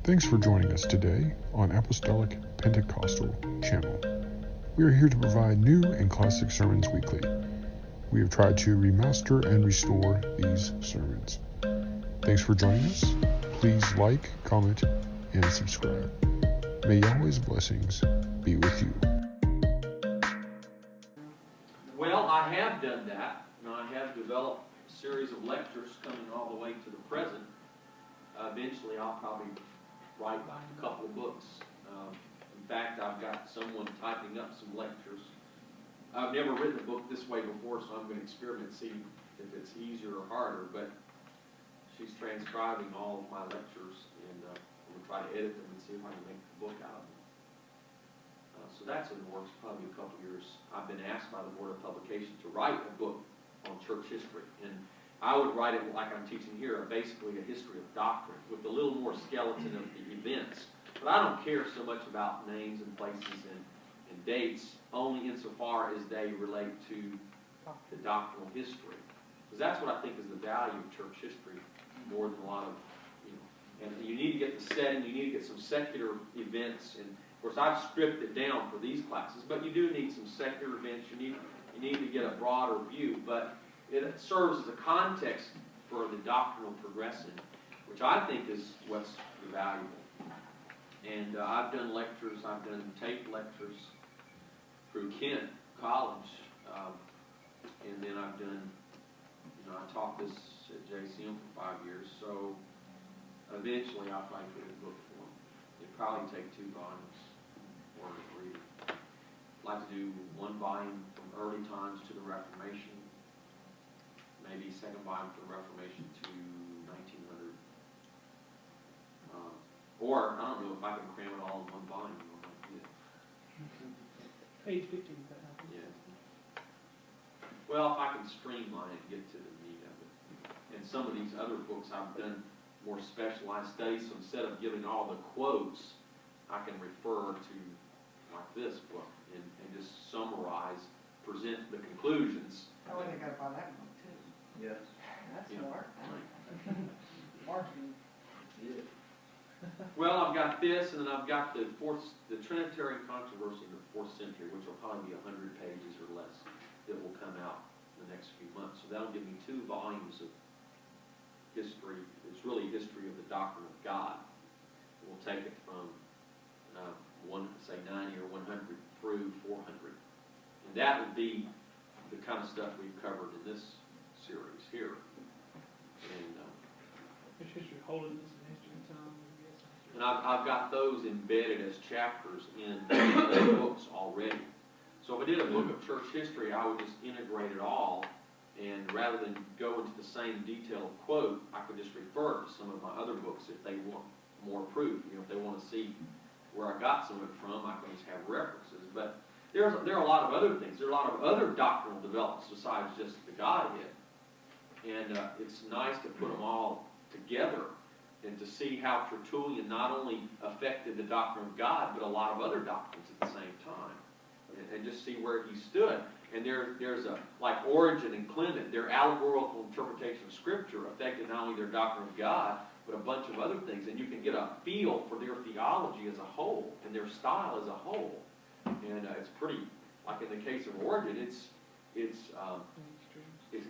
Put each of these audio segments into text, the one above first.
Thanks for joining us today on Apostolic Pentecostal channel. We are here to provide new and classic sermons weekly. We have tried to remaster and restore these sermons. Thanks for joining us. Please like, comment, and subscribe. May Yahweh's blessings be with you. Well, I have done that, and I have developed a series of lectures coming all the way to the present. Eventually, I'll probably write a couple of books. In fact, I've got someone typing up some lectures. I've never written a book this way before, so I'm going to experiment, see if it's easier or harder. But she's transcribing all of my lectures, and I'm going to try to edit them and see if I can make a book out of them. So that's in the works, probably a couple years. I've been asked by the Board of Publication to write a book on church history. And I would write it like I'm teaching here, basically a history of doctrine, with a little more skeleton of the events. But I don't care so much about names and places and dates, only insofar as they relate to the doctrinal history. Because that's what I think is the value of church history, more than a lot of, and you need to get the setting, you need to get some secular events, and of course I've stripped it down for these classes, but you do need some secular events, you need to get a broader view, but it serves as a context for the doctrinal progression, which I think is what's valuable. And I've done lectures, I've done tape lectures through Kent College, and then I've done, I taught this at JCM for 5 years, so eventually I'll probably put it in book form. It'd probably take 2 volumes or 3. I'd like to do 1 volume from early times to the Reformation, maybe 2nd volume from the Reformation to 1900. Or, I don't know if I can cram it all in 1 volume. Page 15. Yeah. Well, if I can streamline it and get to the meat of it. And some of these other books I've done more specialized studies, so instead of giving all the quotes, I can refer to, like this book, and just summarize, present the conclusions. Oh, and they got to buy that book too. Yes. That's Yeah. smart. Marketing. Yeah. Well, I've got this, and then I've got the Trinitarian controversy in the 4th century, which will probably be 100 pages or less, that will come out in the next few months. So that'll give me 2 volumes of history. It's really history of the doctrine of God. We'll take it from 90 or 100 through 400. And that would be the kind of stuff we've covered in this series here. And It's history, holiness and history and time. And I've got those embedded as chapters in the books already. So if I did a book of church history, I would just integrate it all, and rather than go into the same detailed quote, I could just refer to some of my other books if they want more proof. If they want to see where I got some of it from, I can just have references. But there are a lot of other things. There are a lot of other doctrinal developments besides just the Godhead. And it's nice to put them all together and to see how Tertullian not only affected the doctrine of God, but a lot of other doctrines at the same time. And just see where he stood. And there's like Origen and Clement, their allegorical interpretation of Scripture affected not only their doctrine of God, but a bunch of other things. And you can get a feel for their theology as a whole, and their style as a whole. And it's pretty, like in the case of Origen, it's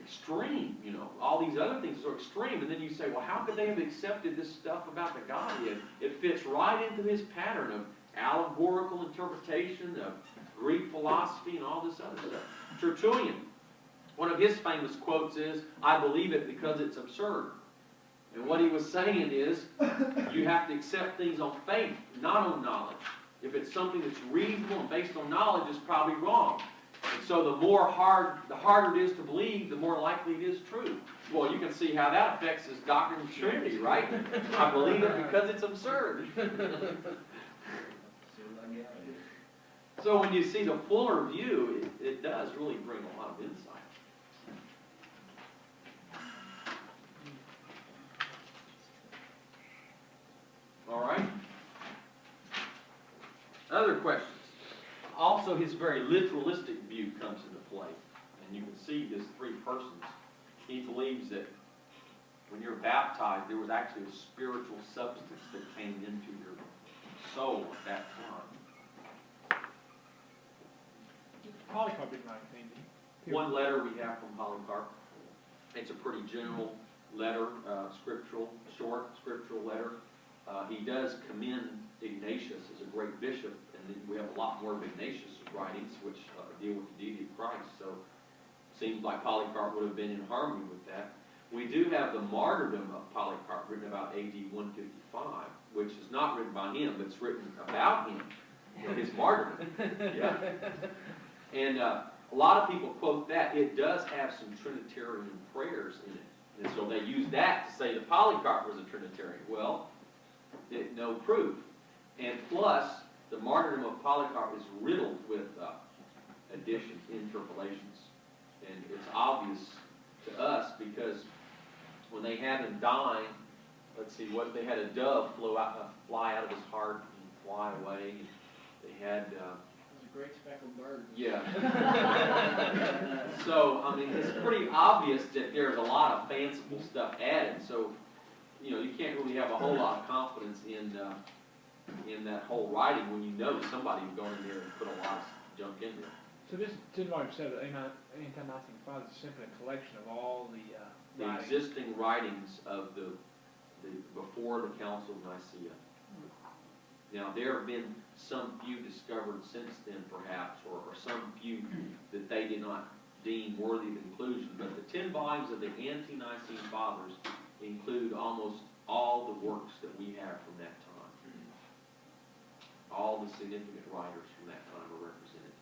extreme, all these other things are extreme, and then you say, well, how could they have accepted this stuff about the Godhead? It fits right into his pattern of allegorical interpretation, of Greek philosophy, and all this other stuff. Tertullian, one of his famous quotes is, I believe it because it's absurd. And what he was saying is, you have to accept things on faith, not on knowledge. If it's something that's reasonable and based on knowledge, it's probably wrong. And so the harder it is to believe, the more likely it is true. Well, you can see how that affects his doctrine of Trinity, right? I believe it because it's absurd. So when you see the fuller view, it does really bring a lot of insight. All right? Other questions? Also, his very literalistic view comes into play. And you can see this 3 persons. He believes that when you're baptized, there was actually a spiritual substance that came into your soul at that time. Polycarp didn't write anything, did he? One letter we have from Polycarp. It's a pretty general letter, scriptural, short scriptural letter. He does commend Ignatius as a great bishop, and then we have a lot more of Ignatius' writings, which deal with the deity of Christ. So it seems like Polycarp would have been in harmony with that. We do have the martyrdom of Polycarp, written about AD 155, which is not written by him, but it's written about him, his martyrdom. Yeah. And a lot of people quote that. It does have some Trinitarian prayers in it. And so they use that to say that Polycarp was a Trinitarian. Well, no proof. And plus, the martyrdom of Polycarp is riddled with additions, interpolations. And it's obvious to us because when they had him dying, let's see, what they had a dove fly out of his heart and fly away. They had... It was a great speckled bird. Yeah. So, I mean, it's pretty obvious that there's a lot of fanciful stuff added. So, you know, you can't really have a whole lot of confidence in that whole writing when you know somebody's gone in there and put a lot of junk in there. So this 10 volume set of Anti-Nicene Fathers is simply a collection of all the writings. Existing writings of the before the Council of Nicaea. Now, there have been some few discovered since then, perhaps, or some few that they did not deem worthy of inclusion. But the 10 volumes of the Ante-Nicene Fathers include almost all the works that we have from that time. All the significant writers from that time are represented.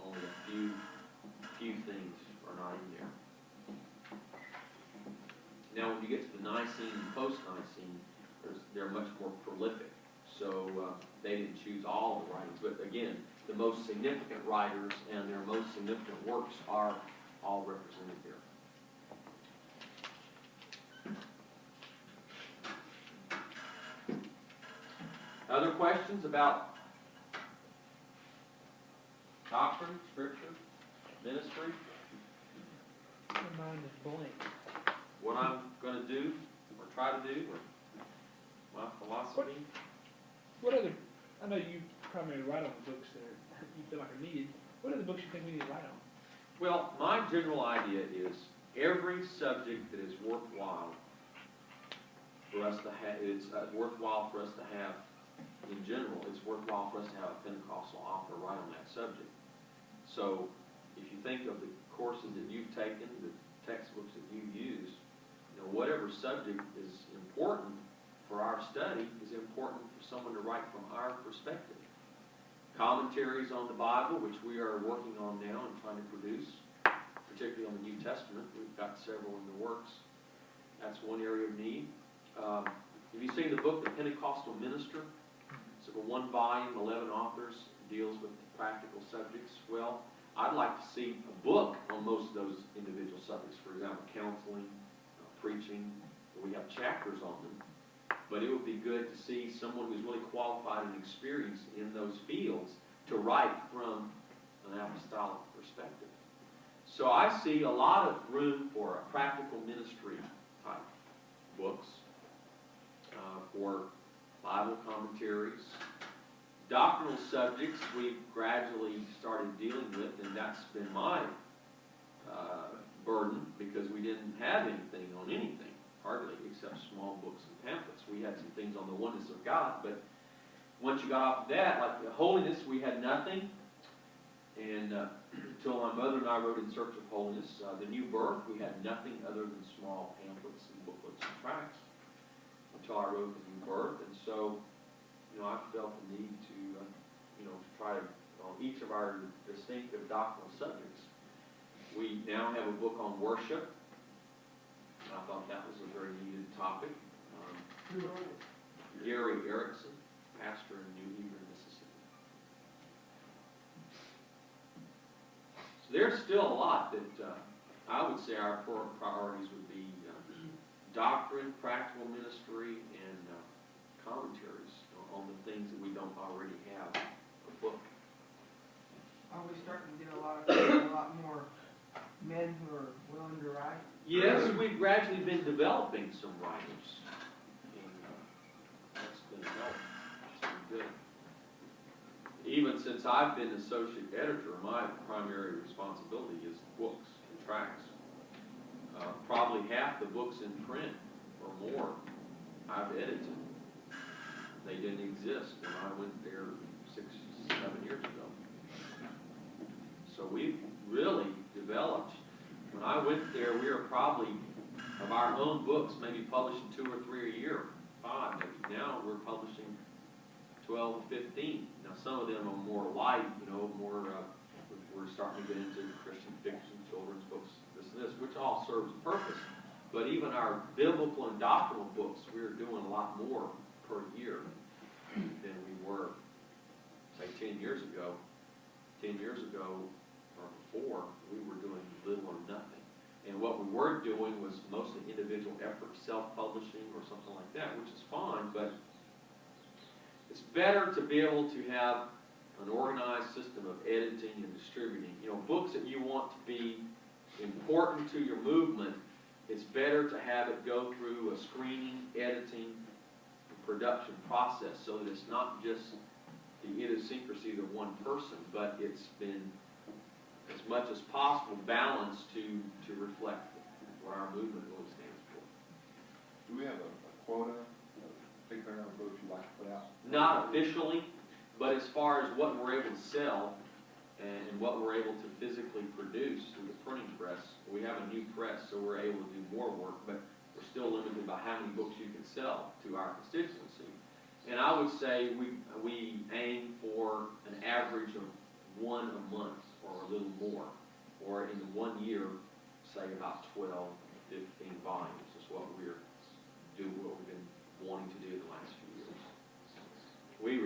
Only a few things are not in there. Now, when you get to the Nicene and post-Nicene, they're much more prolific. So they didn't choose all the writings. But again, the most significant writers and their most significant works are all represented there. Other questions about doctrine, scripture, ministry? My mind is blank. What I'm going to do, or try to do, or my philosophy? What other, I know you primarily write on the books that you feel like are needed. What other books you think we need to write on? Well, my general idea is every subject that is worthwhile for us to have, it's worthwhile for us to have, in general, it's worthwhile for us to have a Pentecostal author write on that subject. So, if you think of the courses that you've taken, the textbooks that you've used, you know, whatever subject is important for our study is important for someone to write from our perspective. Commentaries on the Bible, which we are working on now and trying to produce, particularly on the New Testament. We've got several in the works. That's one area of need. Have you seen the book, The Pentecostal Minister? It's a 1-volume, 11 authors, deals with practical subjects. Well, I'd like to see a book on most of those individual subjects. For example, counseling, preaching. We have chapters on them. But it would be good to see someone who's really qualified and experienced in those fields to write from an apostolic perspective. So I see a lot of room for a practical ministry type books, for Bible commentaries. Doctrinal subjects we've gradually started dealing with, and that's been my burden because we didn't have anything on anything, hardly, except small books and pamphlets. We had some things on the oneness of God, but once you got off of that, like the holiness, we had nothing. And until my mother and I wrote In Search of Holiness, the New Birth, we had nothing other than small pamphlets and booklets and tracts until I wrote the New Birth. And so, you know, I felt the need to, to try to, on each of our distinctive doctrinal subjects. We now have a book on worship. I thought that was a very needed topic. Gary Erickson, pastor in New Hebron, Mississippi. So there's still a lot that I would say our priorities would be doctrine, practical ministry, and commentaries on the things that we don't already have a book. Are we starting to get a lot more men who are willing to write? Yes, we've gradually been developing some writers. And that's been helpful. It's been good. Even since I've been associate editor, my primary responsibility is books and tracts. Probably half the books in print or more I've edited. They didn't exist when I went there 6, 7 years ago. So we've really developed. When I went there, we were probably, of our own books, maybe publishing 2 or 3 a year, 5 maybe. Now we're publishing 12 or 15. Now some of them are more light, more, we're starting to get into Christian fiction, children's books, this and this, which all serves a purpose. But even our biblical and doctrinal books, we're doing a lot more per year than we were, say, 10 years ago. 10 years ago or before, we were doing little or nothing. And what we were doing was mostly individual effort, self-publishing or something like that, which is fine, but it's better to be able to have an organized system of editing and distributing. Books that you want to be important to your movement, it's better to have it go through a screening, editing, and production process so that it's not just the idiosyncrasy of one person, but it's been, as much as possible, balanced to reflect what our movement really stands for. Do we have a quota, a particular number of books you'd like to put out? Not officially, but as far as what we're able to sell and what we're able to physically produce through the printing press, we have a new press, so we're able to do more work, but we're still limited by how many books you can sell to our constituency. And I would say we aim for an average of 1 a month or a little more, or in 1 year, say about 12, 15 volumes is what we've been wanting to do the last few years. We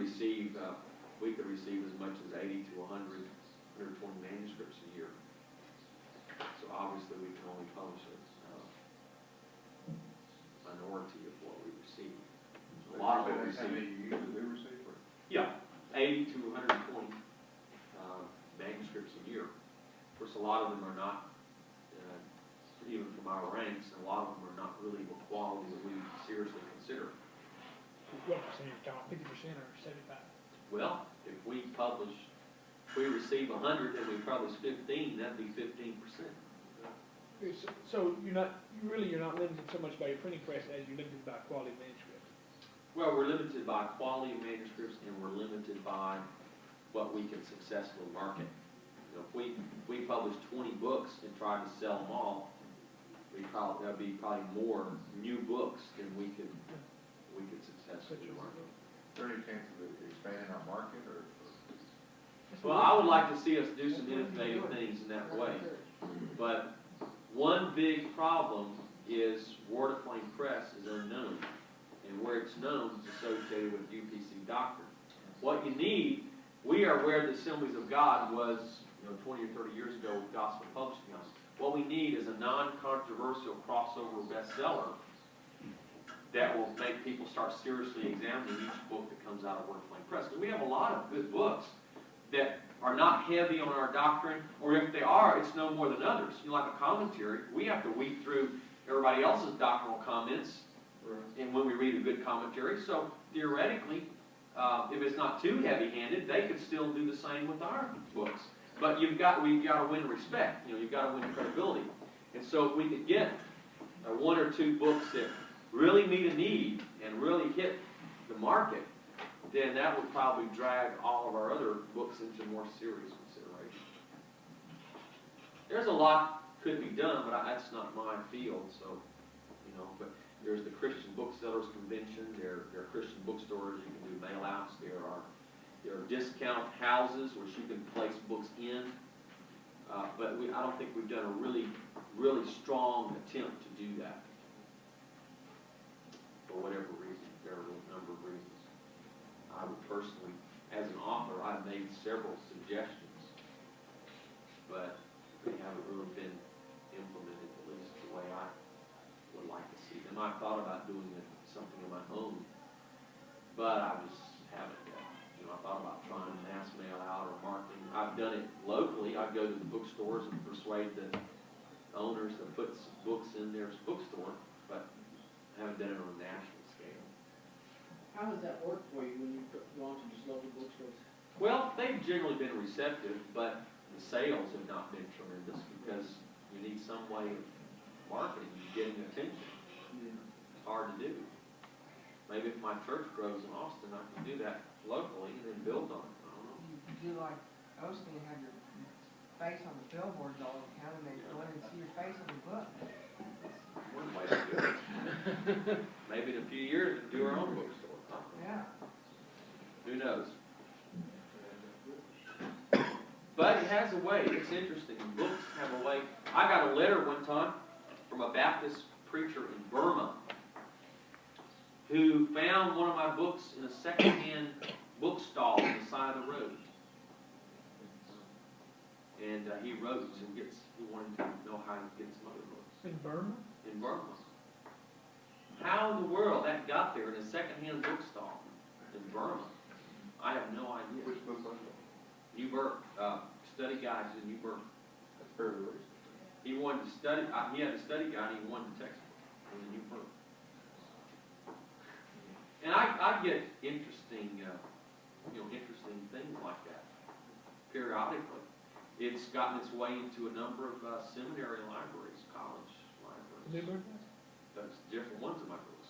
could receive as much as 80 to 100, 120 manuscripts a year. So obviously we can only publish a minority of what we receive. A lot of what we How many receive. you usually do receive? Yeah, 80 to 120 manuscripts a year. Of course, a lot of them are not, even from our ranks, and a lot of them are not really of a quality that we seriously consider. What percentage, John, 50% or 75%? Well, if we receive 100 and we publish 15, that'd be 15%. So you're not limited so much by your printing press as you're limited by quality of manuscript. Well, we're limited by quality of manuscripts, and we're limited by what we can successfully market. If we publish 20 books and try to sell them all, there'd be probably more new books than we could successfully market. Is there any chance of expanding our market, or? Well, I would like to see us do some innovative things in that way. But one big problem is Word of Flame Press is unknown. And where it's known is associated with UPC doctrine. What you need, we are where the Assemblies of God was 20 or 30 years ago with Gospel Publishing House. What we need is a non-controversial crossover bestseller that will make people start seriously examining each book that comes out of Word of Flame Press. Because we have a lot of good books that are not heavy on our doctrine, or if they are, it's no more than others. Like a commentary, we have to weed through everybody else's doctrinal comments, and when we read a good commentary. So theoretically, if it's not too heavy-handed, they could still do the same with our books. But we've got to win respect. You've got to win credibility. And so if we could get 1 or 2 books that really meet a need and really hit the market, then that would probably drag all of our other books into more serious consideration. There's a lot could be done, but that's not my field. So, but there's the Christian Booksellers Convention. There are Christian bookstores. You can do mail-outs. There are discount houses which you can place books in. But I don't think we've done a really, really strong attempt to do that. For whatever reason, there are a number of reasons. I would personally, as an author, I've made several suggestions, but they haven't really been implemented, at least the way I would like to see them. I thought about doing something of my own, but I just haven't yet. I thought about trying to mass mail out or marketing. I've done it locally. I'd go to the bookstores and persuade the owners that put some books in their bookstore, but haven't done it on a national scale. How does that work for you when you go into just local bookstores? Well, they've generally been receptive, but the sales have not been tremendous because you need some way of marketing, getting attention. It's hard to do. Maybe if my church grows in Austin, I can do that locally and then build on it. I don't know. You do like Osteen and have your face on the billboards all over town, and they go in and see your face on the book. One way to do it. Maybe in a few years, we can do our own bookstore. Yeah. Who knows? But it has a way. It's interesting. Books have a way. I got a letter one time from a Baptist preacher in Burma who found one of my books in a secondhand bookstall on the side of the road. And he wrote and he wanted to know how to get some other books. In Burma? In Burma. How in the world that got there in a secondhand bookstall in Burma, I have no idea. Which book was it? New Birth, study guides in New Birth. That's fairly recent. He wanted to study, he had a study guide, he wanted the textbook in the New Birth. And I get interesting, interesting things like that periodically. It's gotten its way into a number of seminary libraries, college libraries. New Birth? Those different ones of my books.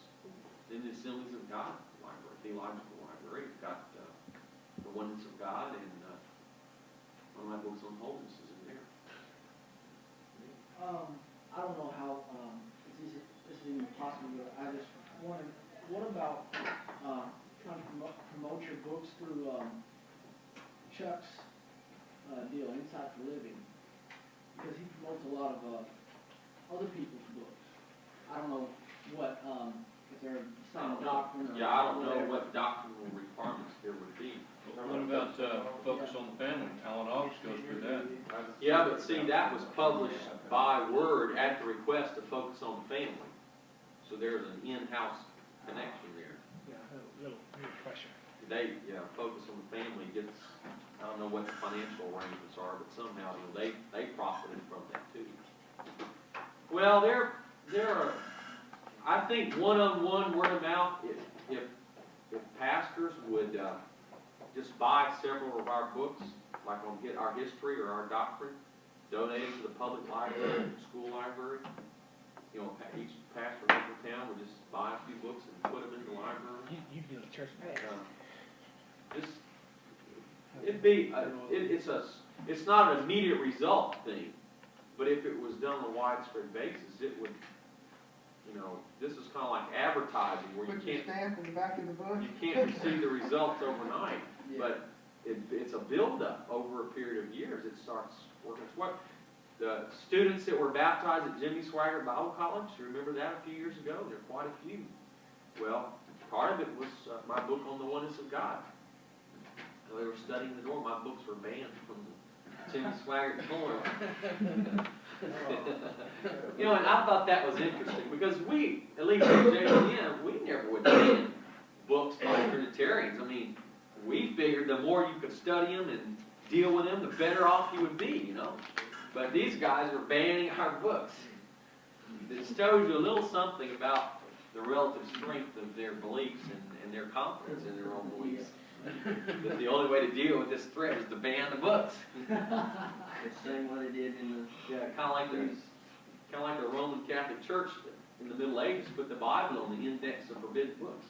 Then the Assemblies of God library, theological library, it's got the Oneness of God, and one of my books on holiness is in there. I don't know how, this is even possible, but I just wondered, what about, trying to promote your books through, Chuck's, deal, Insight for Living? Because he promotes a lot of, other people's books. I don't know what, if they're the same doctrine or. Yeah, I don't know whatever. what doctrinal requirements there would be. What about Focus on the Family? Alan August goes through that. Yeah, but see, that was published by word at the request of Focus on the Family. So there's an in-house connection there. Yeah, a little pressure. Focus on the Family gets, I don't know what the financial arrangements are, but somehow, they profited from that too. Well, there are, I think one-on-one, word of mouth, if pastors would, just buy several of our books, like on our history or our doctrine, donate it to the public library, school library. Each pastor in every town would just buy a few books and put them in the library. You do the church. It's not an immediate result thing, but if it was done on a widespread basis, it would, this is kind of like advertising where you Put your can't, stamp in the back of the book. you can't see the results overnight, but it's a buildup over a period of years. It starts working. It's what the students that were baptized at Jimmy Swaggart Bible College, you remember that a few years ago? There are quite a few. Well, part of it was my book on the Oneness of God. They were studying the door. My books were banned from the Jimmy Swaggart Forum. And I thought that was interesting because we, at least at JCM, we never would ban books by Trinitarians. I mean, we figured the more you could study them and deal with them, the better off you would be, But these guys are banning our books. It shows you a little something about the relative strength of their beliefs and their confidence in their own beliefs. That the only way to deal with this threat is to ban the books. It's the same way they did in the. Yeah, kind of like the Roman Catholic Church in the Middle Ages put the Bible on the index of forbidden books.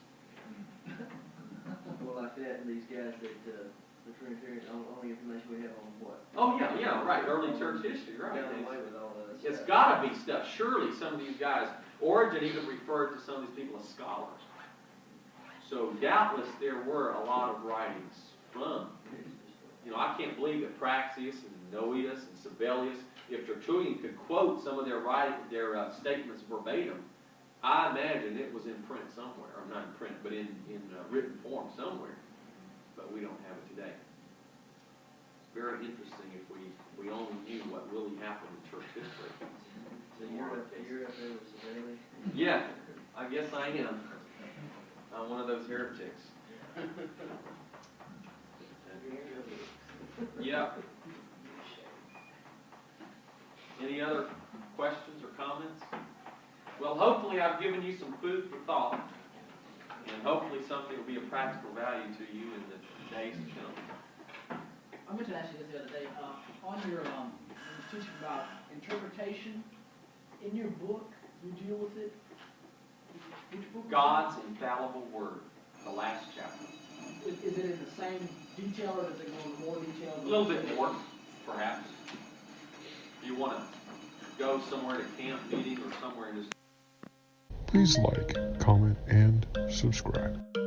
Well, like that, and these guys that, the Trinitarian, only information we have on what? Oh yeah, right. Early church history, right? Down away with all of this. It's got to be stuff. Surely some of these guys, Origen even referred to some of these people as scholars. So doubtless there were a lot of writings from. I can't believe that Praxeus and Noetus and Sibelius, if Tertullian could quote some of their statements verbatim, I imagine it was in print somewhere, or not in print, but in written form somewhere. But we don't have it today. Very interesting if we only knew what really happened in church history. So you're up there with Sibelius? Yeah, I guess I am. I'm one of those heretics. Yeah. Any other questions? questions or comments? Well, hopefully I've given you some food for thought, and hopefully something will be of practical value to you in the days to come. I meant to ask you this the other day, on your, when you teach about interpretation, in your book, you deal with it? Which book? God's infallible word, the last chapter. Is it in the same detail, or does it go into more detail? A little bit more, perhaps. If you want to go somewhere to camp meeting or somewhere and just Please like, comment, and subscribe.